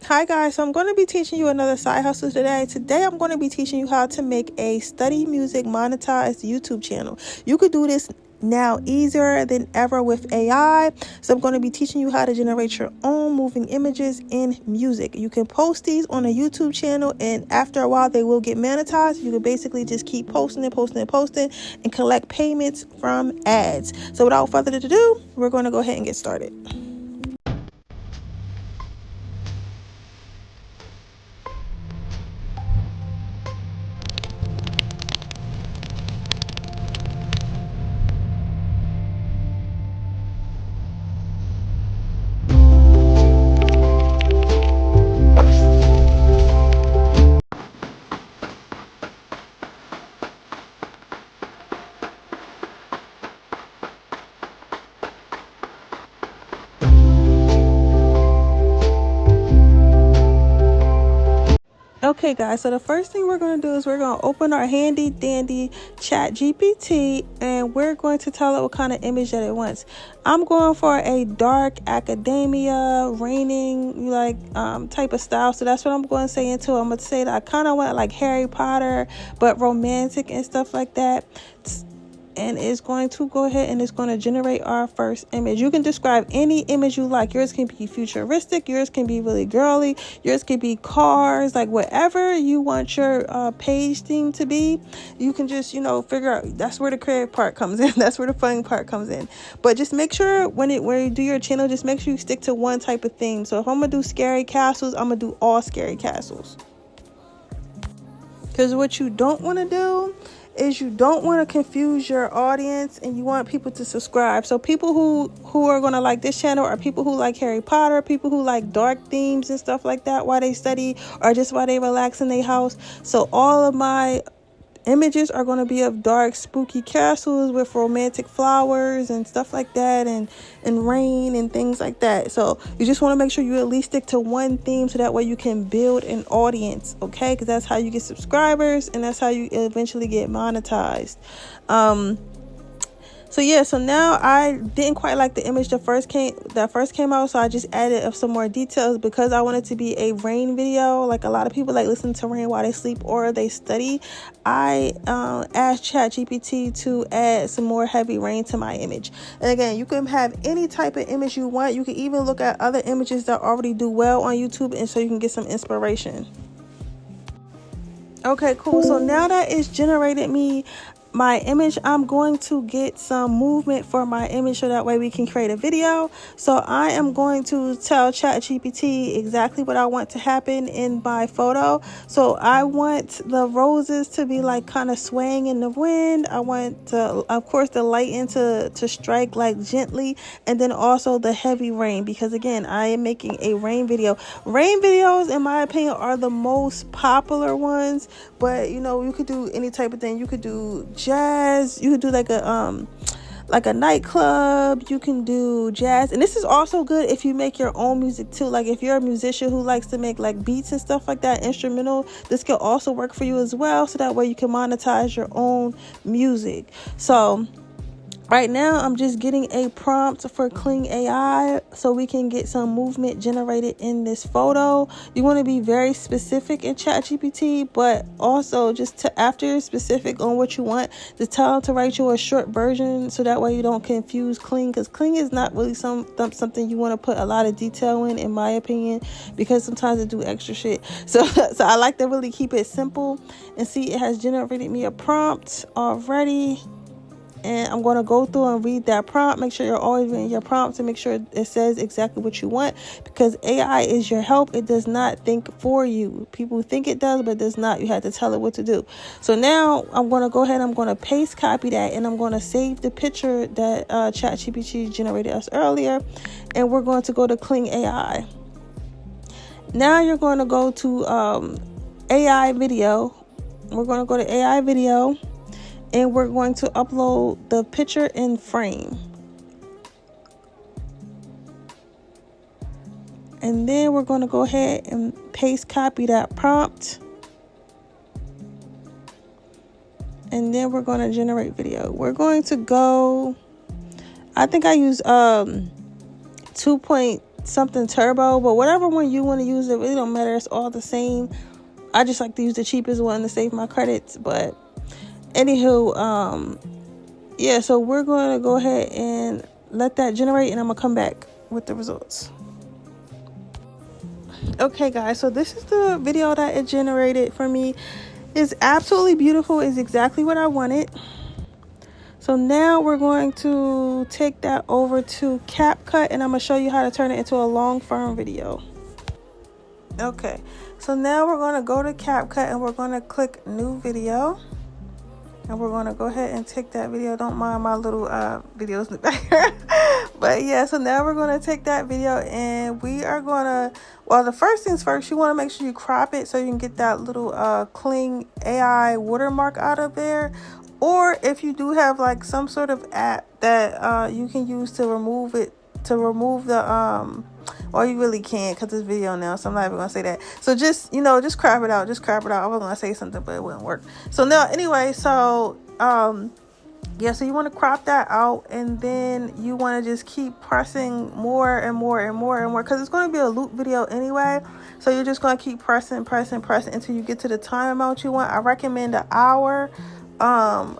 Hi guys, so I'm going to be teaching you another side hustle today. Today I'm going to be teaching you how to make a study music monetized YouTube channel. You could do this now easier than ever with AI. So I'm going to be teaching you how to generate your own moving images in music. You can post these on a YouTube channel, and after a while they will get monetized. You can basically just keep posting and collect payments from ads. So without further ado, we're going to go ahead and get started. Okay guys, so the first thing we're going to do is we're going to open our handy dandy chat GPT, and we're going to tell it what kind of image that it wants. I'm going for a dark academia raining type of style, so that's what I'm going to say into it. I'm going to say that I kind of want like Harry Potter but romantic and stuff like that. And it's going to go ahead and it's going to generate our first image. You can describe any image you like. Yours can be futuristic. Yours can be really girly. Yours can be cars, like whatever you want your page theme to be. You can just, figure out. That's where the creative part comes in. That's where the fun part comes in. But just make sure when you do your channel, just make sure you stick to one type of theme. So if I'm going to do scary castles, I'm going to do all scary castles. Because what you don't want to do is you don't want to confuse your audience, and you want people to subscribe. So people who are going to like this channel are people who like Harry Potter, people who like dark themes and stuff like that while they study or just while they relax in their house. So all of my images are going to be of dark spooky castles with romantic flowers and stuff like that, and rain and things like that. So you just want to make sure you at least stick to one theme, so that way you can build an audience, okay? Because that's how you get subscribers, and that's how you eventually get monetized. So now I didn't quite like the image that first came out, so I just added some more details because I want it to be a rain video. Like a lot of people like listen to rain while they sleep or they study. I asked ChatGPT to add some more heavy rain to my image. And again, you can have any type of image you want. You can even look at other images that already do well on YouTube, and so you can get some inspiration. Okay, cool. So now that it's generated me my image, I'm going to get some movement for my image, so that way we can create a video. So I am going to tell ChatGPT exactly what I want to happen in my photo. So I want the roses to be like kind of swaying in the wind. I want of course the lighting to strike like gently, and then also the heavy rain, because again, I am making a rain video. Rain videos, in my opinion, are the most popular ones, but you could do any type of thing. You could do jazz, you could do like a nightclub, you can do jazz. And this is also good if you make your own music too. Like if you're a musician who likes to make like beats and stuff like that, instrumental, this can also work for you as well, so that way you can monetize your own music. So right now, I'm just getting a prompt for Kling AI so we can get some movement generated in this photo. You want to be very specific in ChatGPT, but also after you're specific on what you want, just tell them to write you a short version, so that way you don't confuse Kling, because Kling is not really something you want to put a lot of detail in my opinion, because sometimes it do extra shit. So I like to really keep it simple. And see, it has generated me a prompt already. And I'm going to go through and read that prompt. Make sure you're always reading your prompts and make sure it says exactly what you want, because AI is your help. It does not think for you. People think it does, but it does not. You have to tell it what to do. So now I'm going to go ahead. I'm going to paste copy that, and I'm going to save the picture that ChatGPT generated us earlier. And we're going to go to Kling AI. Now you're going to go to AI video. We're going to go to AI video. And we're going to upload the picture in frame. And then we're going to go ahead and paste copy that prompt. And then we're going to generate video. We're going to go, I think I use 2.0 something turbo, but whatever one you want to use, it really don't matter. It's all the same. I just like to use the cheapest one to save my credits. But anywho, yeah, so we're going to go ahead and let that generate, and I'm gonna come back with the results. Okay guys, so this is the video that it generated for me. It's absolutely beautiful. It's exactly what I wanted. So now we're going to take that over to CapCut, and I'm going to show you how to turn it into a long form video. Okay, so now we're going to go to CapCut and we're going to click new video. And we're going to go ahead and take that video. Don't mind my little videos in the background. But yeah, so now we're going to take that video and we are going to, well, the first things first, you want to make sure you crop it so you can get that little Kling AI watermark out of there. Or if you do have like some sort of app that you can use to remove it, to remove the, or you really can't because it's video now, so I'm not even gonna say that. So just, you know, just crop it out. Just crop it out. I was gonna say something, but it wouldn't work. So now, anyway, so yeah, so you want to crop that out, and then you want to just keep pressing more and more and more and more, because it's going to be a loop video anyway. So you're just going to keep pressing until you get to the time amount you want. I recommend an hour. I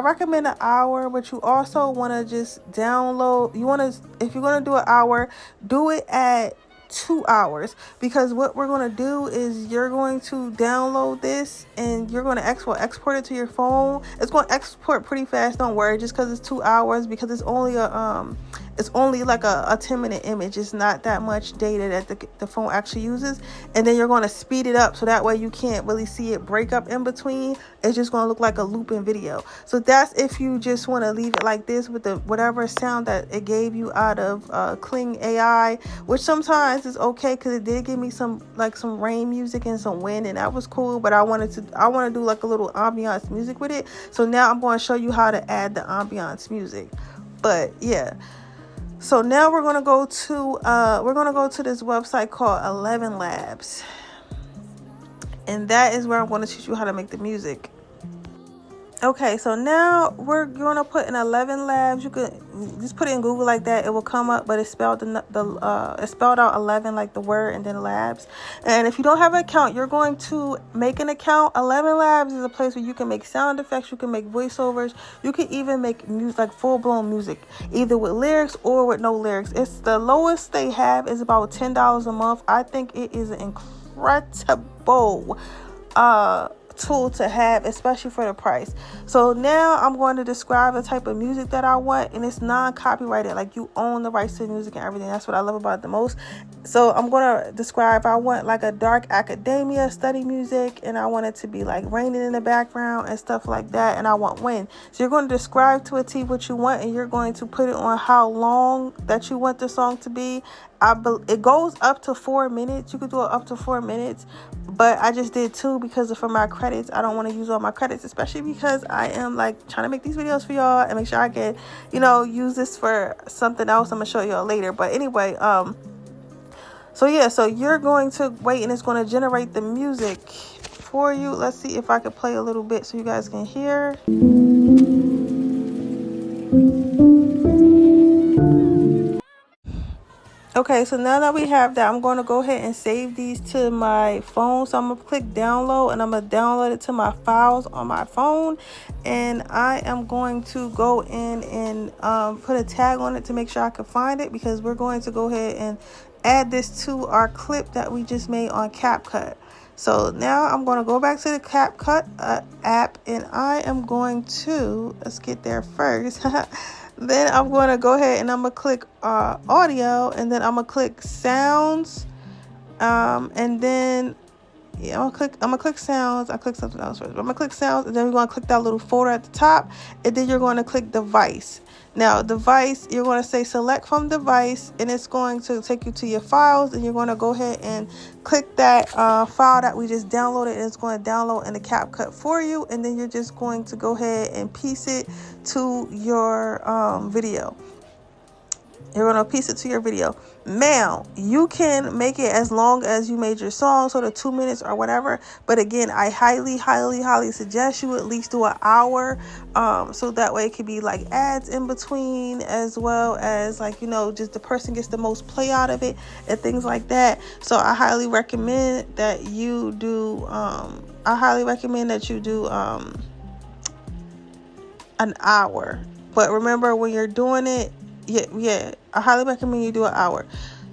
recommend an hour, but you also want to just download. You want to, if you're going to do an hour, do it at 2 hours, because what we're going to do is you're going to download this and you're going to export it to your phone. It's going to export pretty fast, don't worry, just because it's 2 hours, because it's only like a 10-minute image. It's not that much data that the phone actually uses. And then you're going to speed it up so that way you can't really see it break up in between. It's just going to look like a looping video. So that's if you just want to leave it like this with the whatever sound that it gave you out of Kling AI, which sometimes is okay because it did give me some rain music and some wind, and that was cool. But I want to do like a little ambiance music with it. So now I'm going to show you how to add the ambiance music. But yeah. So now we're going to go to this website called 11 Labs. And that is where I'm going to teach you how to make the music. Okay, so now we're going to put in 11 Labs. You could just put it in Google like that. It will come up, but it's spelled it's spelled out 11 like the word and then labs. And if you don't have an account, you're going to make an account. 11 Labs is a place where you can make sound effects, you can make voiceovers, you can even make music, like full-blown music, either with lyrics or with no lyrics. It's the lowest they have is about $10 a month. I think it is an incredible tool to have, especially for the price. So now I'm going to describe the type of music that I want, and it's non-copyrighted, like you own the rights to the music and everything. That's what I love about it the most. So I'm going to describe, I want like a dark academia study music, and I want it to be like raining in the background and stuff like that, and I want wind. So you're going to describe to a T what you want, and you're going to put it on how long that you want the song to be. It goes up to 4 minutes. You could do it up to 4 minutes, but I just did 2 because for my credits, I don't want to use all my credits, especially because I am like trying to make these videos for y'all and make sure I can, you know, use this for something else I'm gonna show y'all later. But anyway, so yeah, so you're going to wait and it's going to generate the music for you. Let's see if I can play a little bit so you guys can hear. Okay, so now that we have that, I'm going to go ahead and save these to my phone. So I'm going to click download, and I'm going to download it to my files on my phone. And I am going to go in and put a tag on it to make sure I can find it, because we're going to go ahead and add this to our clip that we just made on CapCut. So now I'm going to go back to the CapCut app, and I am going to, let's get there first. Then I'm going to go ahead and I'm going to click audio, and then I'm going to click sounds. And then yeah, I'm gonna click sounds. I click something else first. I'm gonna click sounds, and then we're gonna click that little folder at the top, and then you're going to click device. Now device, you're going to say select from device, and it's going to take you to your files, and you're going to go ahead and click that file that we just downloaded, and it's going to download in the CapCut for you. And then you're just going to go ahead and piece it to your video. You're going to piece it to your video. Now, you can make it as long as you made your song, so the 2 minutes or whatever. But again, I highly, highly, highly suggest you at least do an hour. So that way it could be like ads in between, as well as like, you know, just the person gets the most play out of it and things like that. So I highly recommend that you do, an hour. But remember, when you're doing it, I highly recommend you do an hour.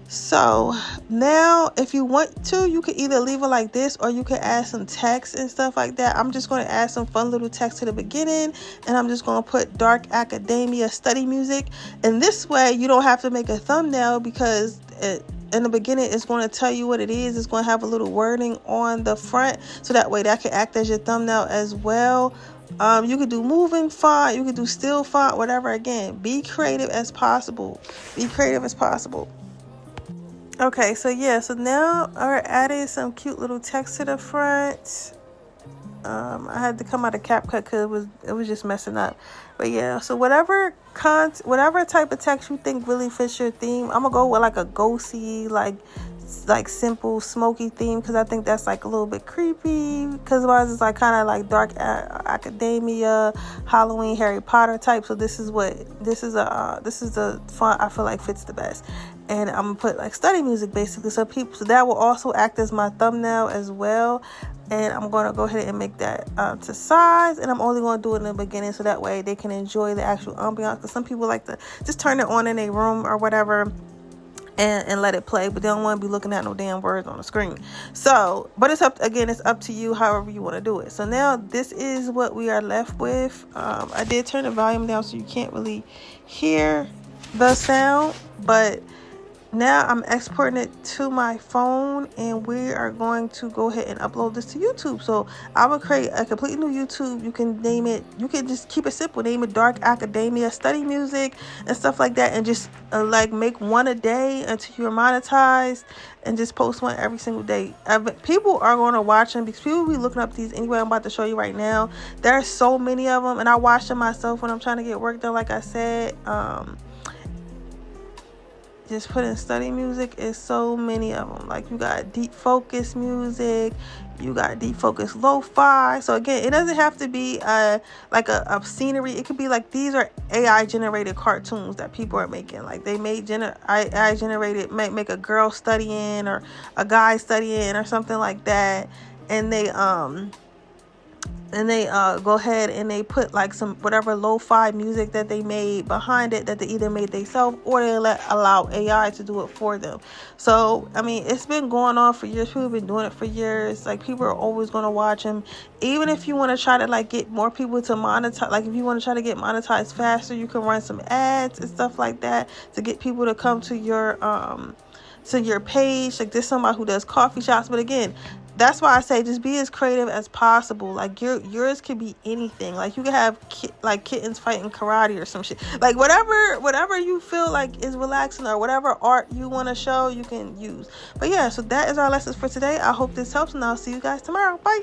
So now, if you want to, you can either leave it like this, or you can add some text and stuff like that. I'm just going to add some fun little text to the beginning, and I'm just going to put dark academia study music. And this way, you don't have to make a thumbnail, because in the beginning, it's going to tell you what it is. It's going to have a little wording on the front, so that way that can act as your thumbnail as well. You could do moving font, you could do still font, whatever. Again, be creative as possible. Okay, so now I added some cute little text to the front. I had to come out of CapCut because it was just messing up. But yeah, so whatever type of text you think really fits your theme, I'm gonna go with like a ghosty, like simple smoky theme, because I think that's like a little bit creepy, because otherwise it's like kind of like dark academia, Halloween, Harry Potter type. So this is the font I feel like fits the best. And I'm gonna put like study music basically, so that will also act as my thumbnail as well. And I'm going to go ahead and make that to size, and I'm only going to do it in the beginning, so that way they can enjoy the actual ambiance, because some people like to just turn it on in a room or whatever and let it play, but they don't want to be looking at no damn words on the screen. So, but it's up to you, however you want to do it. So now this is what we are left with. I did turn the volume down so you can't really hear the sound, but now I'm exporting it to my phone, and we are going to go ahead and upload this to YouTube. So I will create a completely new YouTube. You can name it, you can just keep it simple, name it Dark Academia Study Music and stuff like that, and just like make one a day until you're monetized, and just post one every single day. People are going to watch them, because people will be looking up these anyway. I'm about to show you right now. There are so many of them, and I watch them myself when I'm trying to get work done. Like I said, just put in study music, is so many of them. Like, you got deep focus music, you got deep focus lo-fi. So again, it doesn't have to be like a scenery. It could be like, these are AI generated cartoons that people are making. Like, they made AI generated, make a girl studying or a guy studying or something like that, and they go ahead and they put like some whatever lo-fi music that they made behind it, that they either made themselves or they allow AI to do it for them. So I mean, it's been going on for years. People have been doing it for years. Like, people are always going to watch them. Even if you want to try to like get more people to monetize, like if you want to try to get monetized faster, you can run some ads and stuff like that to get people to come to your page. Like, there's somebody who does coffee shops, but again, that's why I say just be as creative as possible. Like, yours could be anything. Like, you could have like kittens fighting karate or some shit. Like, whatever you feel like is relaxing, or whatever art you want to show, you can use. But yeah, so that is our lessons for today. I hope this helps, and I'll see you guys tomorrow. Bye.